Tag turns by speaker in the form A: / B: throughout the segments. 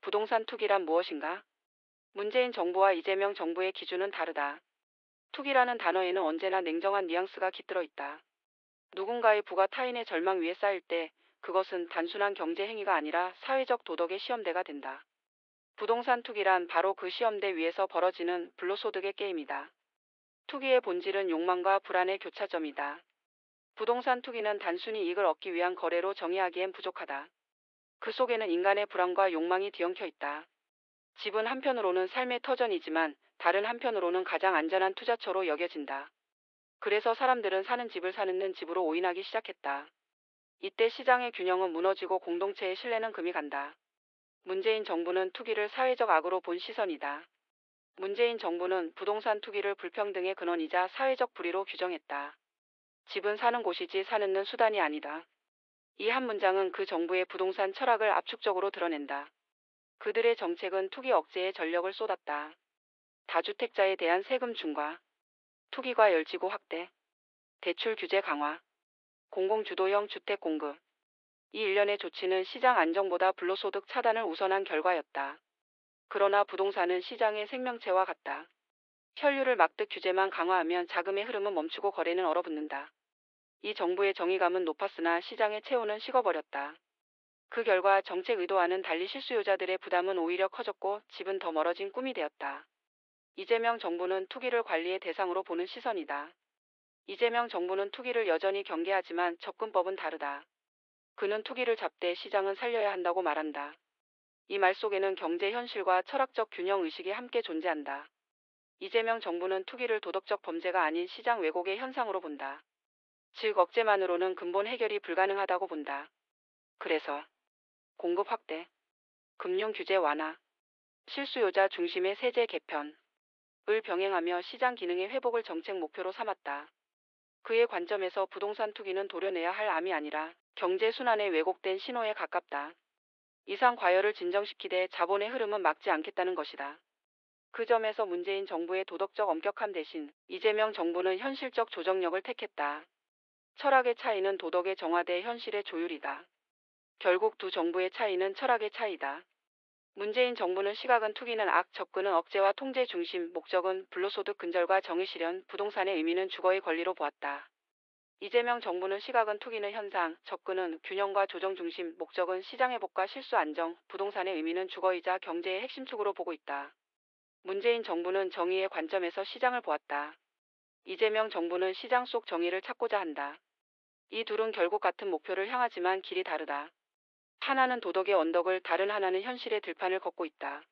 A: 부동산 투기란 무엇인가? 문재인 정부와 이재명 정부의 기준은 다르다. 투기라는 단어에는 언제나 냉정한 뉘앙스가 깃들어 있다. 누군가의 부가 타인의 절망 위에 쌓일 때 그것은 단순한 경제 행위가 아니라 사회적 도덕의 시험대가 된다. 부동산 투기란 바로 그 시험대 위에서 벌어지는 불로소득의 게임이다. 투기의 본질은 욕망과 불안의 교차점이다. 부동산 투기는 단순히 이익을 얻기 위한 거래로 정의하기엔 부족하다. 그 속에는 인간의 불안과 욕망이 뒤엉켜 있다. 집은 한편으로는 삶의 터전이지만 다른 한편으로는 가장 안전한 투자처로 여겨진다. 그래서 사람들은 사는 집을 사는 집으로 오인하기 시작했다. 이때 시장의 균형은 무너지고 공동체의 신뢰는 금이 간다. 문재인 정부는 투기를 사회적 악으로 본 시선이다. 문재인 정부는 부동산 투기를 불평등의 근원이자 사회적 불의로 규정했다. 집은 사는 곳이지 사는 수단이 아니다. 이 한 문장은 그 정부의 부동산 철학을 압축적으로 드러낸다. 그들의 정책은 투기 억제에 전력을 쏟았다. 다주택자에 대한 세금 중과, 투기과 열지구 확대, 대출 규제 강화, 공공주도형 주택 공급. 이 일련의 조치는 시장 안정보다 불로소득 차단을 우선한 결과였다. 그러나 부동산은 시장의 생명체와 같다. 혈류를 막듯 규제만 강화하면 자금의 흐름은 멈추고 거래는 얼어붙는다. 이 정부의 정의감은 높았으나 시장의 체온은 식어버렸다. 그 결과 정책 의도와는 달리 실수요자들의 부담은 오히려 커졌고 집은 더 멀어진 꿈이 되었다. 이재명 정부는 투기를 관리의 대상으로 보는 시선이다. 이재명 정부는 투기를 여전히 경계하지만 접근법은 다르다. 그는 투기를 잡되 시장은 살려야 한다고 말한다. 이 말 속에는 경제 현실과 철학적 균형 의식이 함께 존재한다. 이재명 정부는 투기를 도덕적 범죄가 아닌 시장 왜곡의 현상으로 본다. 즉 억제만으로는 근본 해결이 불가능하다고 본다. 그래서 공급 확대, 금융 규제 완화, 실수요자 중심의 세제 개편을 병행하며 시장 기능의 회복을 정책 목표로 삼았다. 그의 관점에서 부동산 투기는 도려내야 할 암이 아니라 경제 순환의 왜곡된 신호에 가깝다. 이상 과열을 진정시키되 자본의 흐름은 막지 않겠다는 것이다. 그 점에서 문재인 정부의 도덕적 엄격함 대신 이재명 정부는 현실적 조정력을 택했다. 철학의 차이는 도덕의 정화대 현실의 조율이다. 결국 두 정부의 차이는 철학의 차이다. 문재인 정부는 시각은 투기는 악, 접근은 억제와 통제 중심, 목적은 불로소득 근절과 정의 실현, 부동산의 의미는 주거의 권리로 보았다. 이재명 정부는 시각은 투기는 현상, 접근은 균형과 조정 중심, 목적은 시장 회복과 실수 안정, 부동산의 의미는 주거이자 경제의 핵심 축으로 보고 있다. 문재인 정부는 정의의 관점에서 시장을 보았다. 이재명 정부는 시장 속 정의를 찾고자 한다. 이 둘은 결국 같은 목표를 향하지만 길이 다르다. 하나는 도덕의 언덕을, 다른 하나는 현실의 들판을 걷고 있다.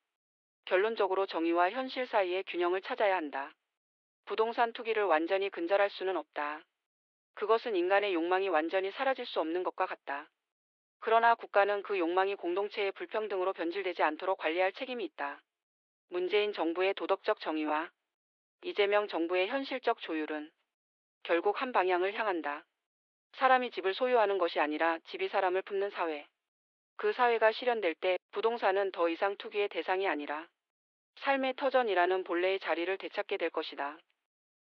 A: 결론적으로 정의와 현실 사이의 균형을 찾아야 한다. 부동산 투기를 완전히 근절할 수는 없다. 그것은 인간의 욕망이 완전히 사라질 수 없는 것과 같다. 그러나 국가는 그 욕망이 공동체의 불평등으로 변질되지 않도록 관리할 책임이 있다. 문재인 정부의 도덕적 정의와 이재명 정부의 현실적 조율은 결국 한 방향을 향한다. 사람이 집을 소유하는 것이 아니라 집이 사람을 품는 사회. 그 사회가 실현될 때 부동산은 더 이상 투기의 대상이 아니라 삶의 터전이라는 본래의 자리를 되찾게 될 것이다.